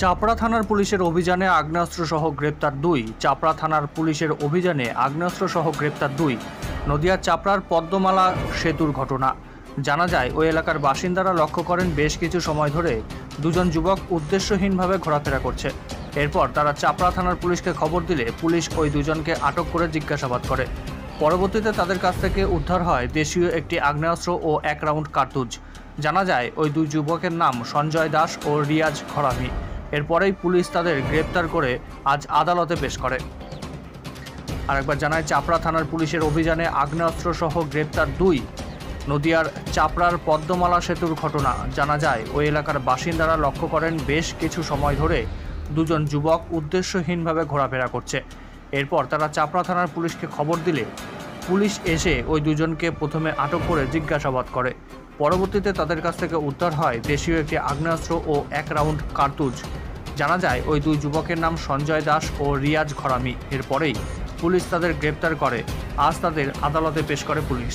চাপড়া থানার পুলিশের অভিযানে আগ্নেয়াস্ত্রসহ গ্রেপ্তার ২। চাপড়া থানার পুলিশের অভিযানে আগ্নেয়াস্ত্রসহ গ্রেপ্তার ২। নদিয়ার চাপড়ার পদ্মমালা সেতুর ঘটনা। জানা যায়, ওই এলাকার বাসিন্দারা লক্ষ্য করেন বেশ কিছু সময় ধরে দুজন যুবক উদ্দেশ্যহীনভাবে ঘোরাফেরা করছে। এরপর তারা চাপড়া থানার পুলিশকে খবর দিলে পুলিশ ওই দুজনকে আটক করে জিজ্ঞাসাবাদ করে। পরবর্তীতে তাদের কাছ থেকে উদ্ধার হয় দেশীয় একটি আগ্নেয়াস্ত্র ও ১ রাউন্ড কার্তুজ। জানা যায়, ওই দুই যুবকের নাম সঞ্জয় দাস ও রিয়াজ ঘরামি। এরপরেই পুলিশ তাদের গ্রেপ্তার করে আজ আদালতে পেশ করে। আরেকবার জানায়, চাপড়া থানার পুলিশের অভিযানে আগ্নেয়াস্ত্রসহ গ্রেপ্তার ২। নদিয়ার চাপড়ার পদ্মমালা সেতুর ঘটনা। জানা যায়, ওই এলাকার বাসিন্দারা লক্ষ্য করেন বেশ কিছু সময় ধরে দুজন যুবক উদ্দেশ্যহীনভাবে ঘোরাফেরা করছে। এরপর তারা চাপড়া থানার পুলিশকে খবর দিলে পুলিশ এসে ওই দুজনকে প্রথমে আটক করে জিজ্ঞাসাবাদ করে। পরবর্তীতে তাদের কাছ থেকে উদ্ধার হয় দেশীয় একটি আগ্নেয়াস্ত্র ও ১ রাউন্ড কার্তুজ। জানা যায়, ওই দুই যুবকের নাম সঞ্জয় দাস ও রিয়াজ ঘরামি। এরপরেই পুলিশ তাদের গ্রেপ্তার করে আজ তাদের আদালতে পেশ করে পুলিশ।